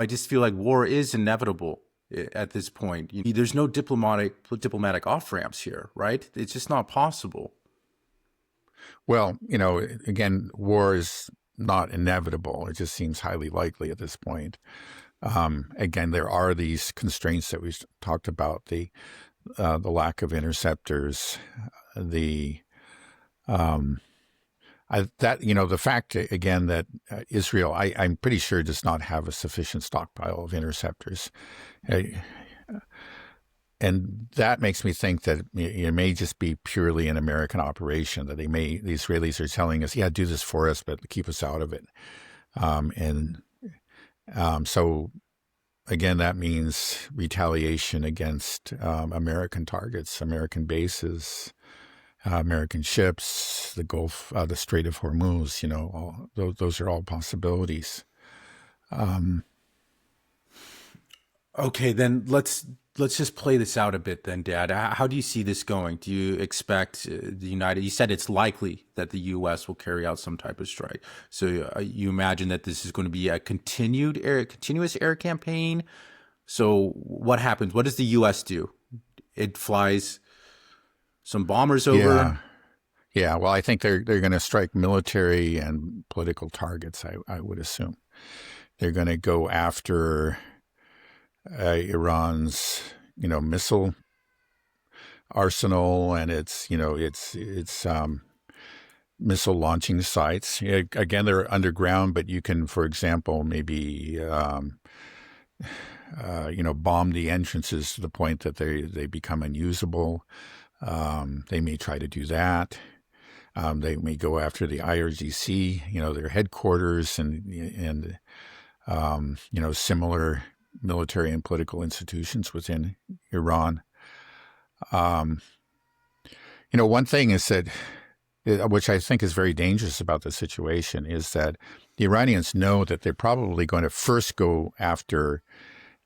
I just feel like war is inevitable at this point. There's no diplomatic off ramps here, right? It's just not possible. Well, again, war is not inevitable. It just seems highly likely at this point. Again, there are these constraints that we talked about, the lack of interceptors, the the fact again that Israel, I'm pretty sure, does not have a sufficient stockpile of interceptors, and that makes me think that it may just be purely an American operation. That the Israelis are telling us, "Yeah, do this for us, but keep us out of it," so. Again, that means retaliation against American targets, American bases, American ships, the Gulf, the Strait of Hormuz. Those are all possibilities. Okay, then let's just play this out a bit then, Dad. How do you see this going? Do you expect you said it's likely that the U.S. will carry out some type of strike. So you imagine that this is going to be a continuous air campaign. So what happens? What does the U.S. do? It flies some bombers over. Yeah. Well, I think they're going to strike military and political targets. I would assume they're going to go after Iran's, missile arsenal and its missile launching sites. Again, they're underground, but you can, for example, maybe bomb the entrances to the point that they become unusable. They may try to do that. They may go after the IRGC, their headquarters and similar military and political institutions within Iran. One thing is that, which I think is very dangerous about the situation, is that the Iranians know that they're probably going to first go after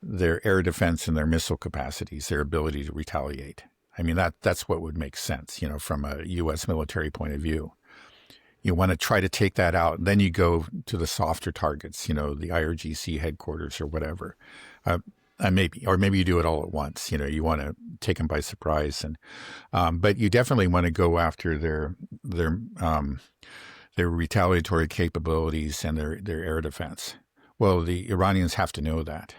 their air defense and their missile capacities, their ability to retaliate. I mean, that's what would make sense, from a U.S. military point of view. You want to try to take that out. Then you go to the softer targets, the IRGC headquarters or whatever. Maybe you do it all at once. You want to take them by surprise. But you definitely want to go after their retaliatory capabilities and their air defense. Well, the Iranians have to know that.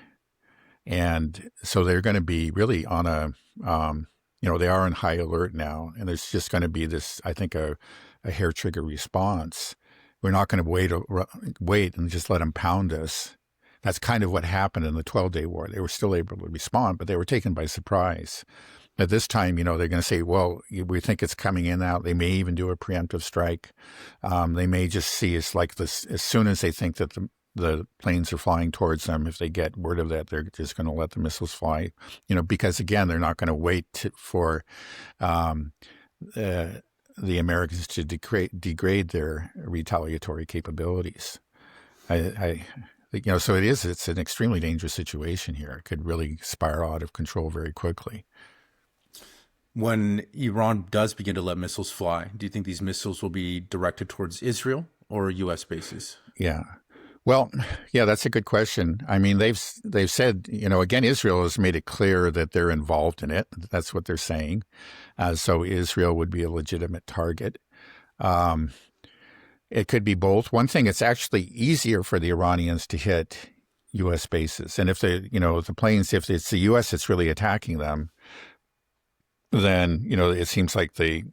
And so they're going to be really on they are on high alert now. And there's just going to be this, I think, a hair trigger response. We're not going to wait and just let them pound us. That's kind of what happened in the 12-day war. They were still able to respond, but they were taken by surprise. At this time, they're going to say, well, we think it's coming in now. They may even do a preemptive strike. They may just see it's like this, as soon as they think that the planes are flying towards them, if they get word of that, they're just going to let the missiles fly, because again, they're not going to wait for the Americans to degrade their retaliatory capabilities. So it's an extremely dangerous situation here. It could really spiral out of control very quickly. When Iran does begin to let missiles fly, do you think these missiles will be directed towards Israel or U.S. bases? Yeah. Well, yeah, that's a good question. I mean, they've said, again, Israel has made it clear that they're involved in it. That's what they're saying. So Israel would be a legitimate target. It could be both. One thing, it's actually easier for the Iranians to hit U.S. bases. And if the planes, if it's the U.S. that's really attacking them, then, it seems like the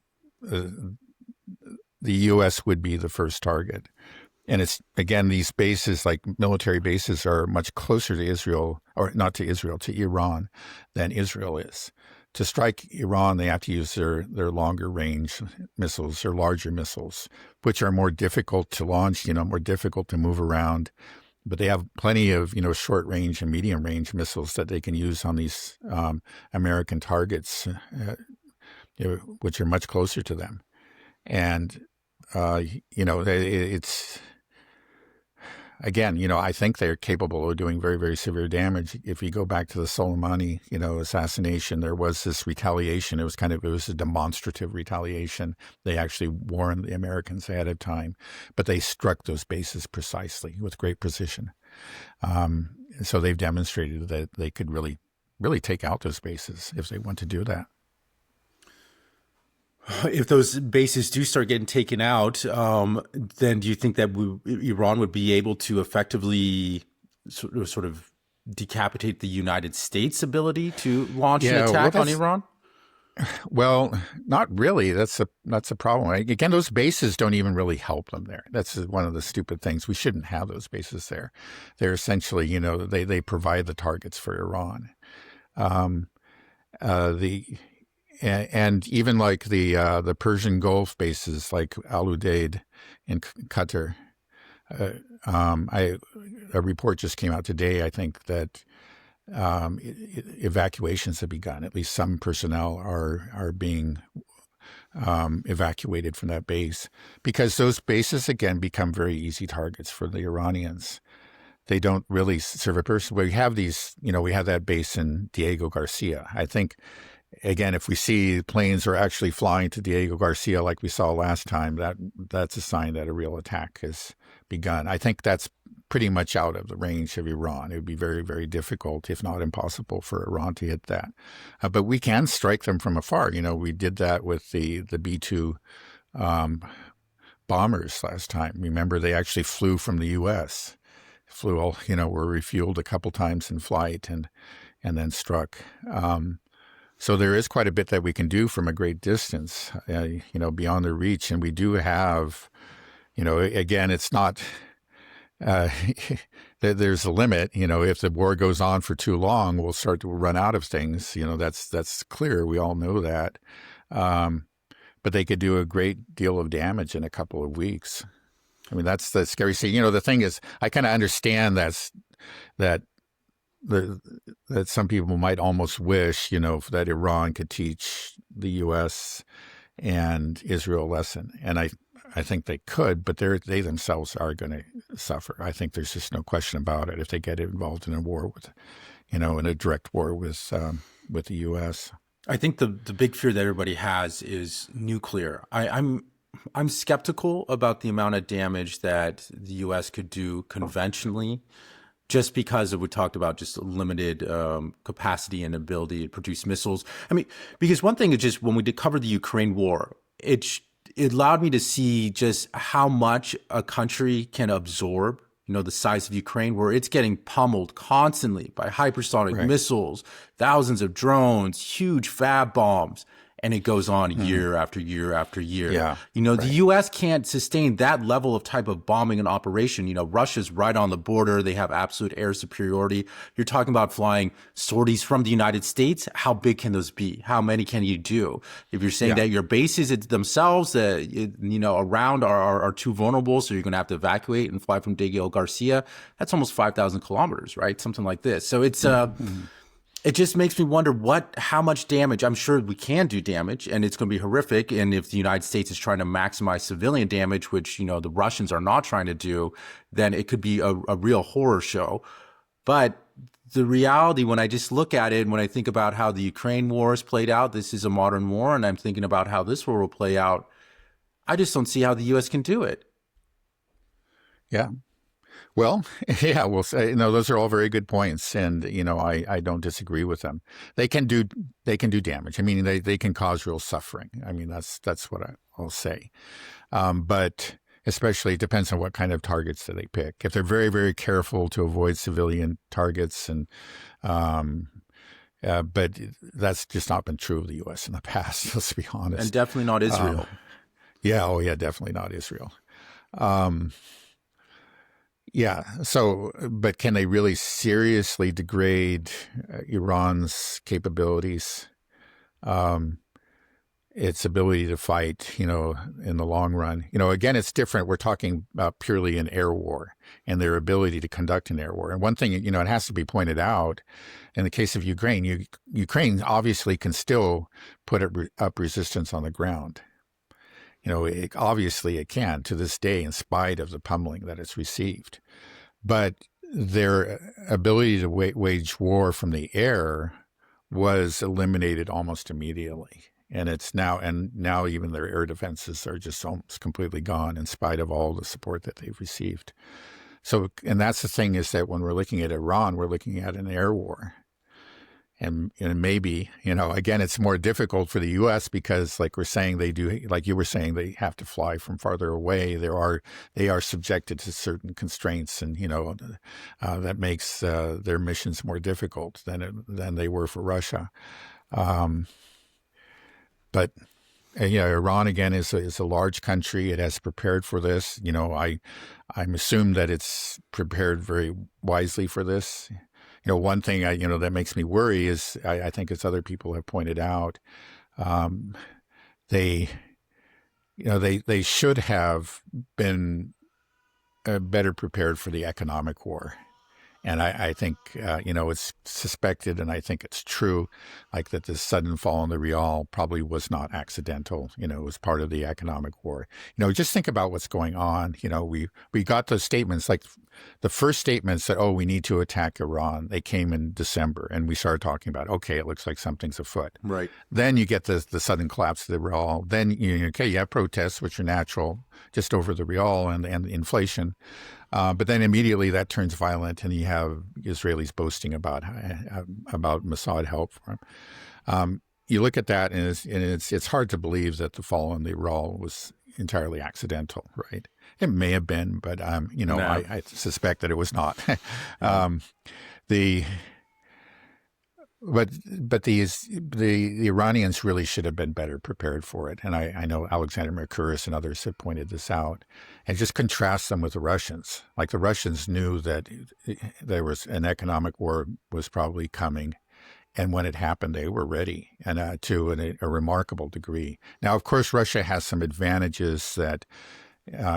U.S. would be the first target. And it's, again, these bases, like military bases, are much closer to Israel, or not to Israel, to Iran, than Israel is. To strike Iran, they have to use their longer range missiles, or larger missiles, which are more difficult to launch, more difficult to move around. But they have plenty of, short range and medium range missiles that they can use on these American targets, which are much closer to them. And, it's... Again, I think they're capable of doing very, very severe damage. If you go back to the Soleimani, assassination, there was this retaliation. It was a demonstrative retaliation. They actually warned the Americans ahead of time, but they struck those bases precisely with great precision. so they've demonstrated that they could really take out those bases if they want to do that. If those bases do start getting taken out, then do you think that Iran would be able to effectively sort of decapitate the United States' ability to launch an attack on Iran? Well, not really. That's a problem. Again, those bases don't even really help them there. That's one of the stupid things. We shouldn't have those bases there. They're essentially, they provide the targets for Iran. And even like the Persian Gulf bases, like Al Udeid in Qatar. A report just came out today, I think, that evacuations have begun. At least some personnel are being evacuated from that base, because those bases, again, become very easy targets for the Iranians. They don't really serve a purpose. We have these, we have that base in Diego Garcia. I think, again, if we see planes are actually flying to Diego Garcia like we saw last time, that's a sign that a real attack has begun. I think that's pretty much out of the range of Iran. It would be very, very difficult, if not impossible, for Iran to hit that. But we can strike them from afar. We did that with the B-2 bombers last time. Remember, they actually flew from the U.S., were refueled a couple times in flight and then struck. So there is quite a bit that we can do from a great distance, beyond their reach. And we do have, again, it's not, there's a limit. If the war goes on for too long, we'll start to run out of things. That's clear. We all know that. But they could do a great deal of damage in a couple of weeks. I mean, that's the scary thing. The thing is, I kind of understand that some people might almost wish, that Iran could teach the U.S. and Israel a lesson. And I think they could, but they themselves are going to suffer. I think there's just no question about it if they get involved in a war with, in a direct war with the U.S. I think the big fear that everybody has is nuclear. I'm skeptical about the amount of damage that the U.S. could do conventionally, just because we talked about just limited capacity and ability to produce missiles. I mean, because one thing is just when we did cover the Ukraine war, it allowed me to see just how much a country can absorb, the size of Ukraine, where it's getting pummeled constantly by hypersonic missiles, thousands of drones, huge fab bombs. And it goes on year after year after year. Yeah, the U.S. can't sustain that level of type of bombing and operation. Russia's right on the border. They have absolute air superiority. You're talking about flying sorties from the United States. How big can those be? How many can you do? If you're saying that your bases themselves, around are too vulnerable, so you're going to have to evacuate and fly from Diego Garcia, that's almost 5,000 kilometers, right? Something like this. So it's it just makes me wonder how much damage. I'm sure we can do damage, and it's going to be horrific. And if the United States is trying to maximize civilian damage, which, the Russians are not trying to do, then it could be a real horror show. But the reality, when I just look at it, and when I think about how the Ukraine war has played out, this is a modern war, and I'm thinking about how this war will play out, I just don't see how the U.S. can do it. Yeah. Well, yeah, we'll say, those are all very good points. And, I don't disagree with them. They can do damage. I mean, they can cause real suffering. I mean, that's what I'll say. But especially it depends on what kind of targets that they pick. If they're very, very careful to avoid civilian targets but that's just not been true of the U.S. in the past, let's be honest. And definitely not Israel. Definitely not Israel. Yeah. So, but can they really seriously degrade Iran's capabilities, its ability to fight, in the long run? Again, it's different. We're talking about purely an air war and their ability to conduct an air war. And one thing, it has to be pointed out in the case of Ukraine, Ukraine obviously can still put up resistance on the ground. Obviously it can to this day, in spite of the pummeling that it's received. But their ability to wage war from the air was eliminated almost immediately. And now even their air defenses are just almost completely gone, in spite of all the support that they've received. So, and that's the thing, is that when we're looking at Iran, we're looking at an air war. And maybe, again, it's more difficult for the U.S. because, like we're saying, they do, like you were saying, they have to fly from farther away. They are subjected to certain constraints, and that makes their missions more difficult than they were for Russia. But Iran again is a large country. It has prepared for this. I'm assumed that it's prepared very wisely for this. One thing that makes me worry is I think, as other people have pointed out, they should have been better prepared for the economic war. And I think, it's suspected, and I think it's true, like that the sudden fall in the Rial probably was not accidental. It was part of the economic war. Just think about what's going on. We got those statements, like the first statements that, we need to attack Iran. They came in December, and we started talking about, okay, it looks like something's afoot. Right. Then you get the sudden collapse of the Rial. Then, you have protests, which are natural, just over the Rial and inflation. But then immediately that turns violent, and you have Israelis boasting about Mossad help for him. You look at that, and it's hard to believe that the fall in the Rial was entirely accidental, right? It may have been, but No. I suspect that it was not. But the Iranians really should have been better prepared for it. And I know Alexander Mercouris and others have pointed this out. And just contrast them with the Russians. Like, the Russians knew that there was an economic war was probably coming. And when it happened, they were ready, and to a remarkable degree. Now, of course, Russia has some advantages that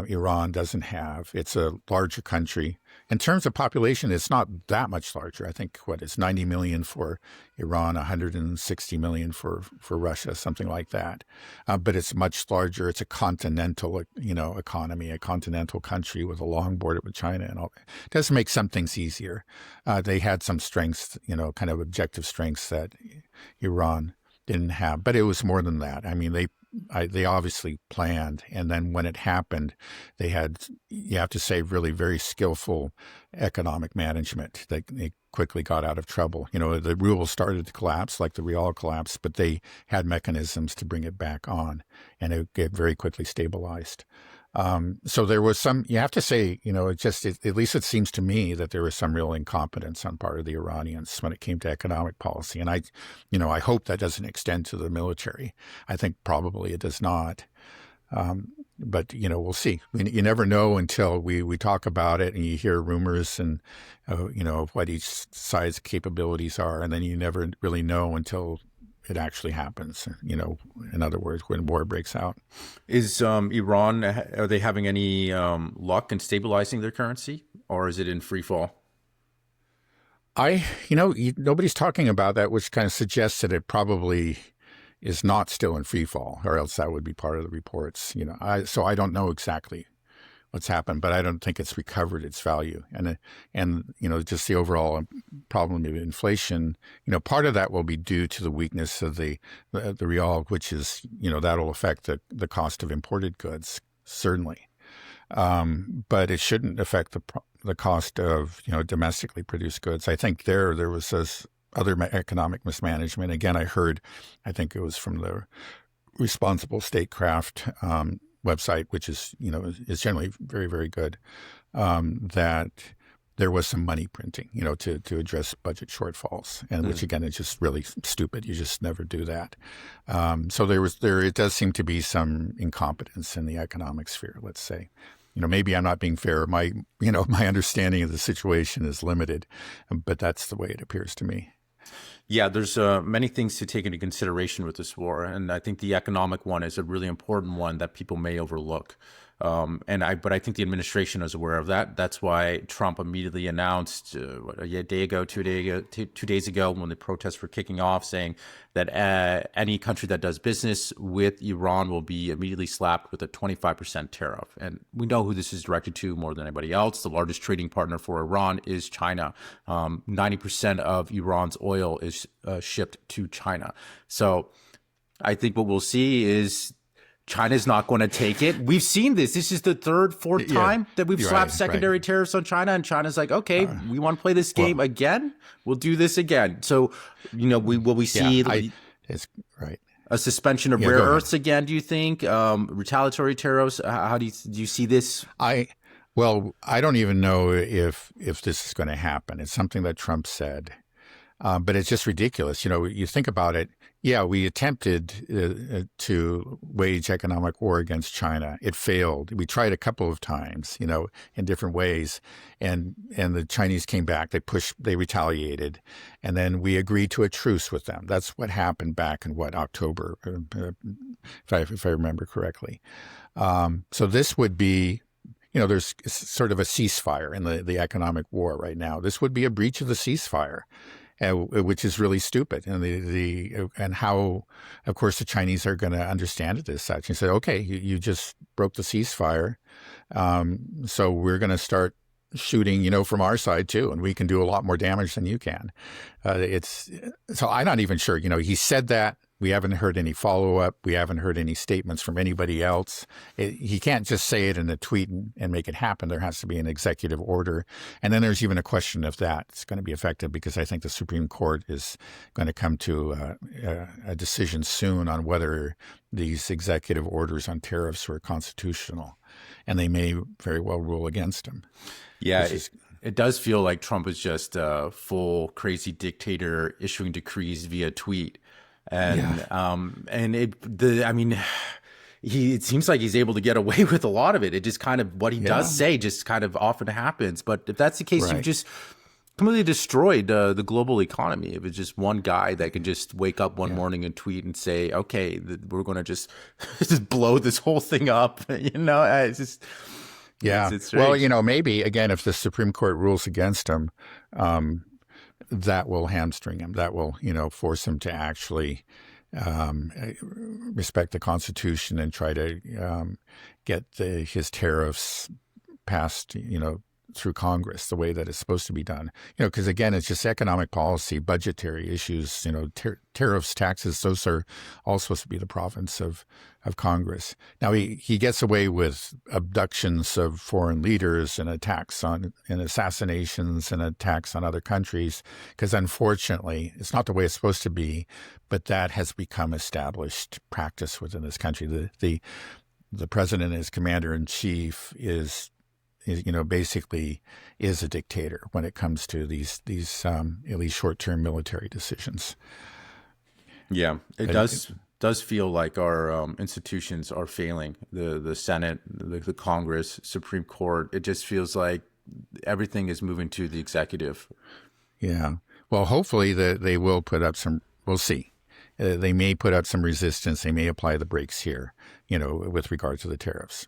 Iran doesn't have. It's a larger country. In terms of population, it's not that much larger. I think, it's 90 million for Iran, 160 million for Russia, something like that. But it's much larger. It's a continental, economy, a continental country with a long border with China and all. It does make some things easier. They had some strengths, kind of objective strengths that Iran didn't have. But it was more than that. I mean, they obviously planned, and then when it happened, they had, you have to say, really very skillful economic management. They quickly got out of trouble. The ruble started to collapse, like the Rial collapsed, but they had mechanisms to bring it back on, and it very quickly stabilized. So there was some, you have to say, at least it seems to me that there was some real incompetence on part of the Iranians when it came to economic policy. And I hope that doesn't extend to the military. I think probably it does not. But, we'll see. You never know until we talk about it and you hear rumors and, of what each side's capabilities are. And then you never really know until it actually happens, in other words, when war breaks out. Is Iran, are they having any luck in stabilizing their currency, or is it in free fall? Nobody's talking about that, which kind of suggests that it probably is not still in free fall, or else that would be part of the reports. So I don't know exactly what's happened, but I don't think it's recovered its value. And just the overall problem of inflation, part of that will be due to the weakness of the Rial, which is, that'll affect the cost of imported goods, certainly. But it shouldn't affect the cost of, domestically produced goods. I think there was this other economic mismanagement. Again, I think it was from the Responsible Statecraft website, which is generally very, very good, that there was some money printing, to address budget shortfalls, and which again is just really stupid. You just never do that. So it does seem to be some incompetence in the economic sphere, let's say. Maybe I'm not being fair. My understanding of the situation is limited, but that's the way it appears to me. Yeah, there's many things to take into consideration with this war, and I think the economic one is a really important one that people may overlook. But I think the administration is aware of that. That's why Trump immediately announced a day ago, 2 days ago, when the protests were kicking off, saying that any country that does business with Iran will be immediately slapped with a 25% tariff. And we know who this is directed to more than anybody else. The largest trading partner for Iran is China. 90% of Iran's oil is shipped to China. So I think what we'll see is China's not going to take it. We've seen this. This is the third, fourth time that we've slapped secondary tariffs on China, and China's like, okay, we want to play this game again. We'll do this again. So, will we see it's right. a suspension of rare earths again? Do you think retaliatory tariffs? How do you see this? Well, I don't even know if this is going to happen. It's something that Trump said, but it's just ridiculous. You think about it. Yeah, we attempted to wage economic war against China. It failed. We tried a couple of times, in different ways, and the Chinese came back. They retaliated, and then we agreed to a truce with them. That's what happened back in October, if I remember correctly. So this would be. There's sort of a ceasefire in the economic war right now. This would be a breach of the ceasefire, which is really stupid. And and how, of course, the Chinese are going to understand it as such and say, okay, you just broke the ceasefire, so we're going to start shooting, from our side too, and we can do a lot more damage than you can. So I'm not even sure. He said that. We haven't heard any follow-up. We haven't heard any statements from anybody else. He can't just say it in a tweet and make it happen. There has to be an executive order. And then there's even a question if that's going to be effective, because I think the Supreme Court is going to come to a decision soon on whether these executive orders on tariffs were constitutional. And they may very well rule against them. Yeah, it does feel like Trump is just a full crazy dictator issuing decrees via tweet. And it seems like he's able to get away with a lot of it. It just kind of what he does say just kind of often happens. But if that's the case, you've just completely destroyed the global economy. If it's just one guy that can just wake up one morning and tweet and say, "Okay, we're going to just blow this whole thing up," it's just. Yeah. It's well, maybe again, if the Supreme Court rules against him, that will hamstring him. That will, force him to actually respect the Constitution and try to get his tariffs passed, through Congress the way that it's supposed to be done. Because again, it's just economic policy, budgetary issues, tariffs, taxes, those are all supposed to be the province of Congress. Now, he gets away with abductions of foreign leaders and attacks and assassinations and attacks on other countries, because unfortunately, it's not the way it's supposed to be, but that has become established practice within this country. The president as commander-in-chief is basically is a dictator when it comes to these at least short-term military decisions. Yeah, it does feel like our institutions are failing. The Senate, the Congress, Supreme Court. It just feels like everything is moving to the executive. Yeah. Well, hopefully they will put up some. We'll see. They may put up some resistance. They may apply the brakes here, with regard to the tariffs.